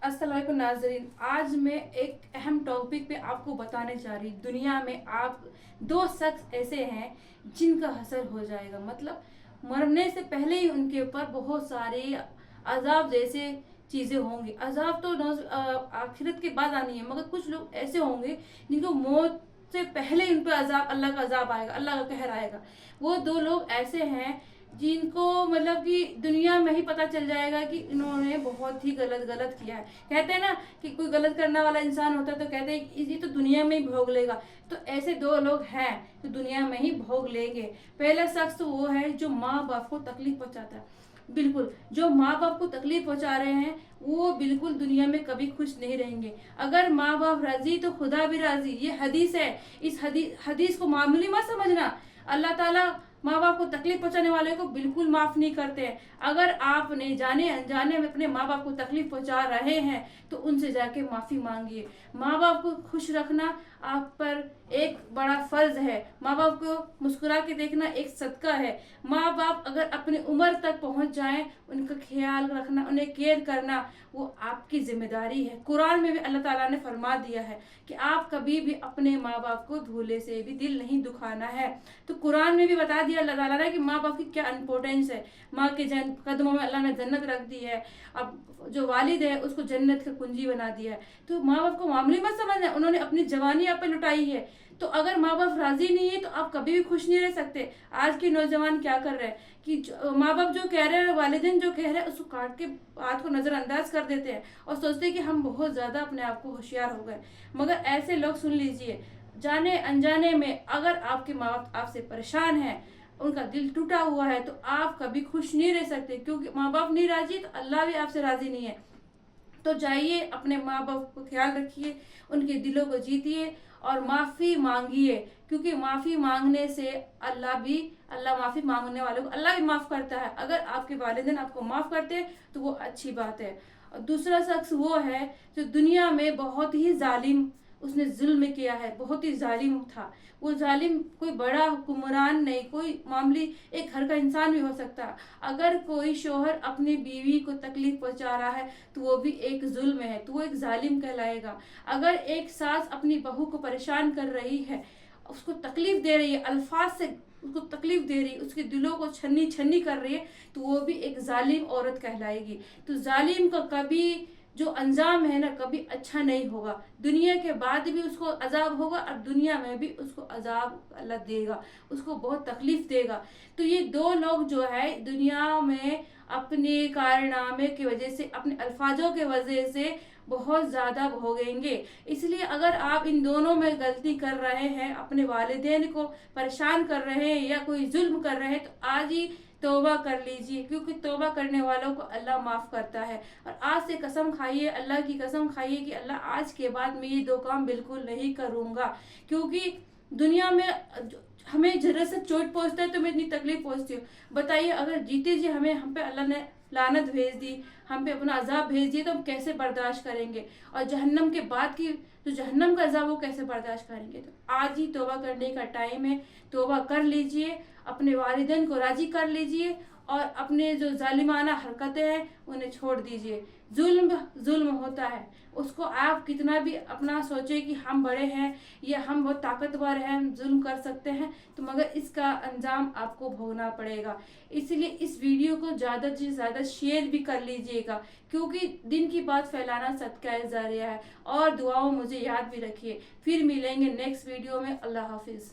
अस्सलाम वालेकुम नाज़रीन। आज मैं एक अहम टॉपिक पे आपको बताने जा रही। दुनिया में आप दो शख्स ऐसे हैं जिनका हशर हो जाएगा, मतलब मरने से पहले ही उनके ऊपर बहुत सारे अजाब जैसे चीज़ें होंगी। अजाब तो आखिरत के बाद आनी है, मगर कुछ लोग ऐसे होंगे जिनको मौत से पहले इन पे अजाब, अल्लाह का अजाब आएगा, अल्लाह का कहर आएगा। वो दो लोग ऐसे हैं जिनको मतलब कि दुनिया में ही पता चल जाएगा कि इन्होंने बहुत ही गलत गलत किया है। कहते हैं ना कि कोई गलत करने वाला इंसान होता है तो कहते हैं कि ये तो दुनिया में ही भोग लेगा। तो ऐसे दो लोग हैं जो दुनिया में ही भोग लेंगे। पहला शख्स तो वो है जो माँ बाप को तकलीफ पहुंचाता है। बिल्कुल, जो माँ बाप को तकलीफ पहुंचा रहे हैं वो बिल्कुल दुनिया में कभी खुश नहीं रहेंगे। अगर माँ बाप राजी तो खुदा भी राजी, ये हदीस है। इस हदीस को मामूली मत समझना। अल्लाह ताला माँ बाप को तकलीफ पहुंचाने वाले को बिल्कुल माफ नहीं करते हैं। अगर आपने जाने अनजाने में अपने माँ बाप को तकलीफ पहुंचा रहे हैं तो उनसे जाके माफी मांगिए। माँ बाप को खुश रखना आप पर एक बड़ा फर्ज है। माँ बाप को मुस्कुरा के देखना एक सदका है। माँ बाप अगर अपनी उम्र तक पहुंच जाएं, उनका ख्याल रखना, उन्हें केयर करना वो आपकी जिम्मेदारी है। कुरान में भी अल्लाह ताला ने फरमा दिया है कि आप कभी भी अपने माँ बाप को धूले से भी दिल नहीं दुखाना है। तो कुरान में भी बता दिया अल्लाह ताला ने कि माँ बाप की क्या इंपॉर्टेंस है। माँ के कदमों में अल्लाह ने जन्नत रख दी है। अब जो वालिद है उसको जन्नत का कुंजी बना दिया है। तो माँ बाप को मामूली मत समझना, उन्होंने अपनी जवानी आप पे लुटाई है। तो अगर माँ बाप राजी नहीं है तो आप कभी भी खुश नहीं रह सकते। आज के नौजवान क्या कर रहे हैं कि माँ बाप जो कह रहे हैं, वालिदैन जो कह रहे हैं, उसको काट के बात को नजरअंदाज कर देते हैं और सोचते हैं कि हम बहुत ज्यादा अपने आप को होशियार हो गए। मगर ऐसे लोग सुन लीजिए, जाने अनजाने में अगर आपके माँ बाप आपसे परेशान हैं, उनका दिल टूटा हुआ है, तो आप कभी खुश नहीं रह सकते। क्योंकि माँ बाप नहीं राजी तो अल्लाह भी आपसे राजी नहीं है। तो जाइए, अपने माँ बाप को ख्याल रखिए, उनके दिलों को जीतिए और माफ़ी मांगिए। क्योंकि माफ़ी मांगने से अल्लाह माफ़ी मांगने वालों को अल्लाह भी माफ़ करता है। अगर आपके वालिदैन आपको माफ़ करते हैं तो वो अच्छी बात है। और दूसरा शख्स वो है जो दुनिया में बहुत ही जालिम, उसने जुल्म किया है, बहुत ही जालिम था। वो जालिम कोई बड़ा हुक्मरान नहीं, कोई मामूली एक घर का इंसान भी हो सकता है। अगर कोई शोहर अपनी बीवी को तकलीफ पहुंचा रहा है तो वो भी एक जुल्म है, तो वो एक जालिम कहलाएगा। अगर एक सास अपनी बहू को परेशान कर रही है, उसको तकलीफ दे रही है, अल्फाज से उसको तकलीफ दे रही है, उसके दिलों को छन्नी छन्नी कर रही है, तो वो भी एक जालिम औरत कहलाएगी। तो जालिम का कभी जो अंजाम है ना, कभी अच्छा नहीं होगा। दुनिया के बाद भी उसको अजाब होगा और दुनिया में भी उसको अजाब अल्लाह देगा, उसको बहुत तकलीफ देगा। तो ये दो लोग जो है दुनिया में अपने कारनामे की वजह से, अपने अल्फाजों के वजह से बहुत ज्यादा भोगेंगे। इसलिए अगर आप इन दोनों में गलती कर रहे हैं, अपने वालिदैन को परेशान कर रहे हैं या कोई जुल्म कर रहे हैं, तो आज ही तौबा कर लीजिए। क्योंकि तौबा करने वालों को अल्लाह माफ करता है। और आज से कसम खाइए, अल्लाह की कसम खाइए कि अल्लाह आज के बाद मैं ये दो काम बिल्कुल नहीं करूंगा। क्योंकि दुनिया में हमें जरा से चोट पहुंचता है तो हमें इतनी तकलीफ पहुंचती है। बताइए, अगर जीते जी हम पे अल्लाह ने लानत भेज दी, हम पे अपना अजाब भेज दिए, तो हम कैसे बर्दाश्त करेंगे। और जहन्नम के बाद की जो जहन्नम का अजाब वो कैसे बर्दाश्त करेंगे। तो आज ही तौबा करने का टाइम है। तौबा कर लीजिए, अपने वालिदैन को राजी कर लीजिए और अपने जो जालिमाना हरकतें हैं उन्हें छोड़ दीजिए। जुल्म जुल्म होता है, उसको आप कितना भी अपना सोचे कि हम बड़े हैं या हम बहुत ताकतवर हैं, हम जुल्म कर सकते हैं, तो मगर इसका अंजाम आपको भोगना पड़ेगा। इसलिए इस वीडियो को ज़्यादा से ज़्यादा शेयर भी कर लीजिएगा, क्योंकि दिन की बात फैलाना सदका जारिया है। और दुआओं मुझे याद भी रखिए। फिर मिलेंगे नेक्स्ट वीडियो में। अल्लाह हाफिज़।